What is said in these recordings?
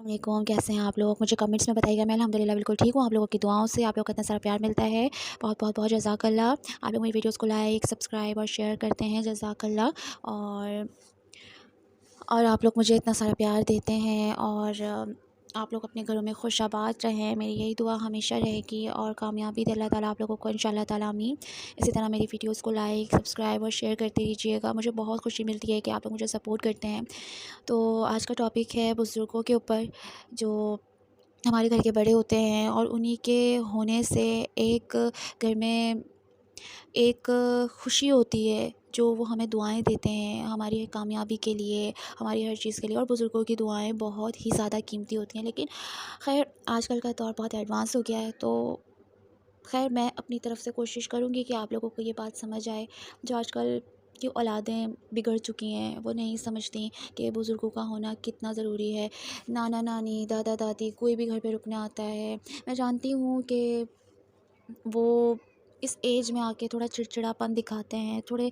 علیکم، کیسے ہیں آپ لوگ؟ مجھے کمنٹس میں بتائیے گا۔ میں الحمدللہ بالکل ٹھیک ہوں۔ آپ لوگوں کی دعاؤں سے آپ لوگوں کا اتنا سارا پیار ملتا ہے، بہت بہت بہت جزاک اللہ۔ آپ لوگ میری ویڈیوز کو لائک، سبسکرائب اور شیئر کرتے ہیں، جزاک اللہ۔ اور آپ لوگ مجھے اتنا سارا پیار دیتے ہیں، اور آپ لوگ اپنے گھروں میں خوش آباد رہیں، میری یہی دعا ہمیشہ رہے گی، اور کامیابی دے اللہ تعالیٰ آپ لوگوں کو انشاءاللہ تعالیٰ آمین۔ اسی طرح میری ویڈیوز کو لائک، سبسکرائب اور شیئر کرتے رہیے گا، مجھے بہت خوشی ملتی ہے کہ آپ لوگ مجھے سپورٹ کرتے ہیں۔ تو آج کا ٹاپک ہے بزرگوں کے اوپر، جو ہمارے گھر کے بڑے ہوتے ہیں، اور انہی کے ہونے سے ایک گھر میں ایک خوشی ہوتی ہے، جو وہ ہمیں دعائیں دیتے ہیں ہماری کامیابی کے لیے، ہماری ہر چیز کے لیے۔ اور بزرگوں کی دعائیں بہت ہی زیادہ قیمتی ہوتی ہیں، لیکن خیر آج کل کا دور بہت ایڈوانس ہو گیا ہے، تو خیر میں اپنی طرف سے کوشش کروں گی کہ آپ لوگوں کو یہ بات سمجھ آئے۔ جو آج کل کی اولادیں بگڑ چکی ہیں، وہ نہیں سمجھتی کہ بزرگوں کا ہونا کتنا ضروری ہے۔ نانا نانی، دادا دادی، کوئی بھی گھر پہ رکنے آتا ہے، میں جانتی ہوں کہ وہ اس ایج میں آ کے تھوڑا چڑچڑاپن دکھاتے ہیں، تھوڑے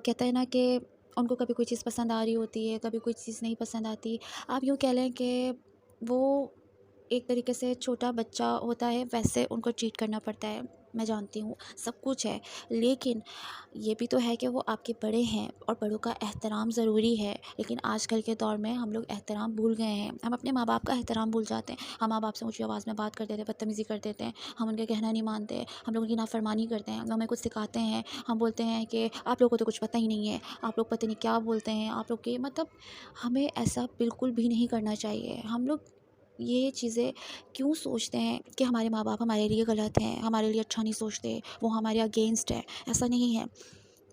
کہتے ہیں نا کہ ان کو کبھی کوئی چیز پسند آ رہی ہوتی ہے، کبھی کوئی چیز نہیں پسند آتی۔ آپ یوں کہہ لیں کہ وہ ایک طریقے سے چھوٹا بچہ ہوتا ہے، ویسے ان کو ٹریٹ کرنا پڑتا ہے۔ میں جانتی ہوں سب کچھ ہے، لیکن یہ بھی تو ہے کہ وہ آپ کے بڑے ہیں، اور بڑوں کا احترام ضروری ہے۔ لیکن آج کل کے دور میں ہم لوگ احترام بھول گئے ہیں، ہم اپنے ماں باپ کا احترام بھول جاتے ہیں۔ ہم ماں باپ سے اونچی آواز میں بات کر دیتے ہیں، بدتمیزی کر دیتے ہیں، ہم ان کا کہنا نہیں مانتے، ہم لوگ ان کی نافرمانی کرتے ہیں، وہ ہمیں کچھ سکھاتے ہیں، ہم بولتے ہیں کہ آپ لوگوں کو تو کچھ پتہ ہی نہیں ہے، آپ لوگ پتہ نہیں کیا بولتے ہیں، آپ لوگ کے مطلب ہمیں ایسا بالکل بھی نہیں کرنا چاہیے۔ ہم لوگ یہ چیزیں کیوں سوچتے ہیں کہ ہمارے ماں باپ ہمارے لیے غلط ہیں، ہمارے لیے اچھا نہیں سوچتے، وہ ہمارے اگینسٹ ہے؟ ایسا نہیں ہے۔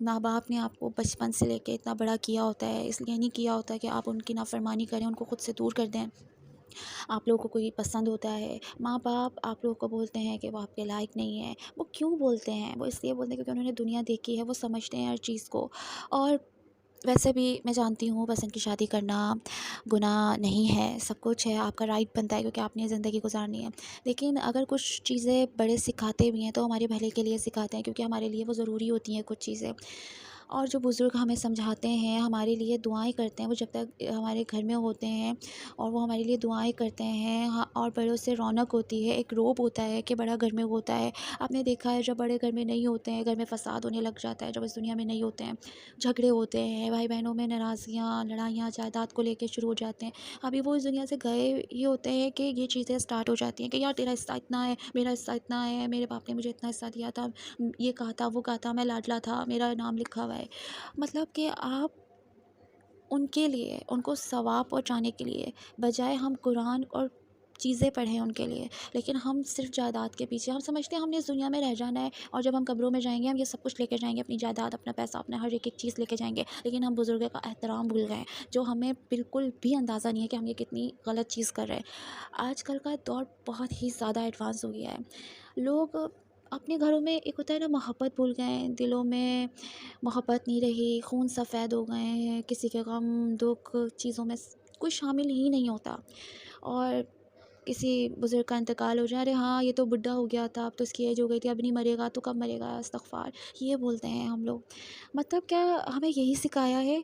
ماں باپ نے آپ کو بچپن سے لے کے اتنا بڑا کیا ہوتا ہے، اس لیے نہیں کیا ہوتا کہ آپ ان کی نافرمانی کریں، ان کو خود سے دور کر دیں۔ آپ لوگوں کو کوئی پسند ہوتا ہے، ماں باپ آپ لوگوں کو بولتے ہیں کہ وہ آپ کے لائق نہیں ہے، وہ کیوں بولتے ہیں؟ وہ اس لیے بولتے ہیں کیونکہ انہوں نے دنیا دیکھی ہے، وہ سمجھتے ہیں ہر چیز کو۔ اور ویسے بھی میں جانتی ہوں پسند کی شادی کرنا گناہ نہیں ہے، سب کچھ ہے، آپ کا رائٹ بنتا ہے، کیونکہ آپ نے زندگی گزارنی ہے۔ لیکن اگر کچھ چیزیں بڑے سکھاتے بھی ہیں تو ہمارے بھلے کے لیے سکھاتے ہیں، کیونکہ ہمارے لیے وہ ضروری ہوتی ہیں کچھ چیزیں۔ اور جو بزرگ ہمیں سمجھاتے ہیں، ہمارے لیے دعائیں کرتے ہیں، وہ جب تک ہمارے گھر میں ہوتے ہیں اور وہ ہمارے لیے دعائیں کرتے ہیں، اور بڑوں سے رونق ہوتی ہے، ایک روب ہوتا ہے کہ بڑا گھر میں ہوتا ہے۔ آپ نے دیکھا ہے جب بڑے گھر میں نہیں ہوتے ہیں، گھر میں فساد ہونے لگ جاتا ہے، جب اس دنیا میں نہیں ہوتے ہیں، جھگڑے ہوتے ہیں، بھائی بہنوں میں ناراضگیاں، لڑائیاں جائیداد کو لے کے شروع ہو جاتے ہیں۔ ابھی وہ اس دنیا سے گئے ہی ہوتے ہیں کہ یہ چیزیں سٹارٹ ہو جاتی ہیں کہ یار تیرا حصہ اتنا ہے، میرا حصہ اتنا ہے، میرے باپ نے مجھے اتنا حصہ دیا تھا، یہ کہا تھا، وہ کہا تھا، میں لاڈلا تھا، میرا نام لکھا ہوا ہے۔ مطلب کہ آپ ان کے لیے، ان کو ثواب پہنچانے کے لیے، بجائے ہم قرآن اور چیزیں پڑھیں ان کے لیے، لیکن ہم صرف جائیداد کے پیچھے، ہم سمجھتے ہیں ہم نے اس دنیا میں رہ جانا ہے، اور جب ہم قبروں میں جائیں گے ہم یہ سب کچھ لے کے جائیں گے، اپنی جائیداد، اپنا پیسہ، اپنا ہر ایک چیز لے کے جائیں گے، لیکن ہم بزرگوں کا احترام بھول گئے ہیں، جو ہمیں بالکل بھی اندازہ نہیں ہے کہ ہم یہ کتنی غلط چیز کر رہے ہیں۔ آج کل کا دور بہت ہی زیادہ ایڈوانس ہو گیا ہے، لوگ اپنے گھروں میں ایک ہوتا ہے نا محبت بھول گئے ہیں، دلوں میں محبت نہیں رہی، خون سفید ہو گئے ہیں، کسی کے غم دکھ چیزوں میں کوئی شامل ہی نہیں ہوتا۔ اور کسی بزرگ کا انتقال ہو جائے، ارے ہاں یہ تو بڈھا ہو گیا تھا، اب تو اس کی ایج ہو گئی تھی، اب نہیں مرے گا تو کب مرے گا، استغفار، یہ بولتے ہیں ہم لوگ۔ مطلب کیا ہمیں یہی سکھایا ہے؟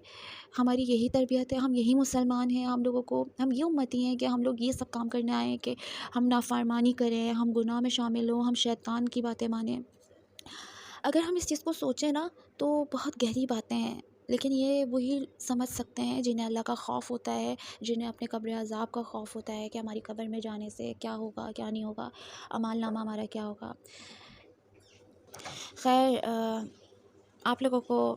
ہماری یہی تربیت ہے؟ ہم یہی مسلمان ہیں؟ ہم لوگوں کو، ہم یہ امتی ہیں کہ ہم لوگ یہ سب کام کرنے آئے ہیں کہ ہم نافرمانی کریں، ہم گناہ میں شامل ہوں، ہم شیطان کی باتیں مانیں؟ اگر ہم اس چیز کو سوچیں نا تو بہت گہری باتیں ہیں، لیکن یہ وہی سمجھ سکتے ہیں جنہیں اللہ کا خوف ہوتا ہے، جنہیں اپنے قبر عذاب کا خوف ہوتا ہے کہ ہماری قبر میں جانے سے کیا ہوگا، کیا نہیں ہوگا، اعمال نامہ ہمارا کیا ہوگا۔ خیر آپ لوگوں کو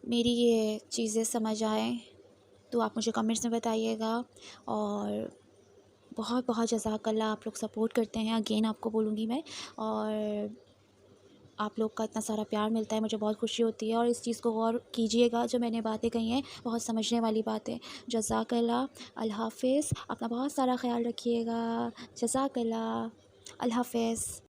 میری یہ چیزیں سمجھ آئیں تو آپ مجھے کمنٹس میں بتائیے گا، اور بہت بہت جزاک اللہ، آپ لوگ سپورٹ کرتے ہیں، اگین آپ کو بولوں گی میں، اور آپ لوگ کا اتنا سارا پیار ملتا ہے، مجھے بہت خوشی ہوتی ہے۔ اور اس چیز کو غور کیجیے گا، جو میں نے باتیں کہی ہیں بہت سمجھنے والی باتیں۔ جزاک اللہ، اللہ حافظ، اپنا بہت سارا خیال رکھیے گا، جزاک اللہ، اللہ حافظ۔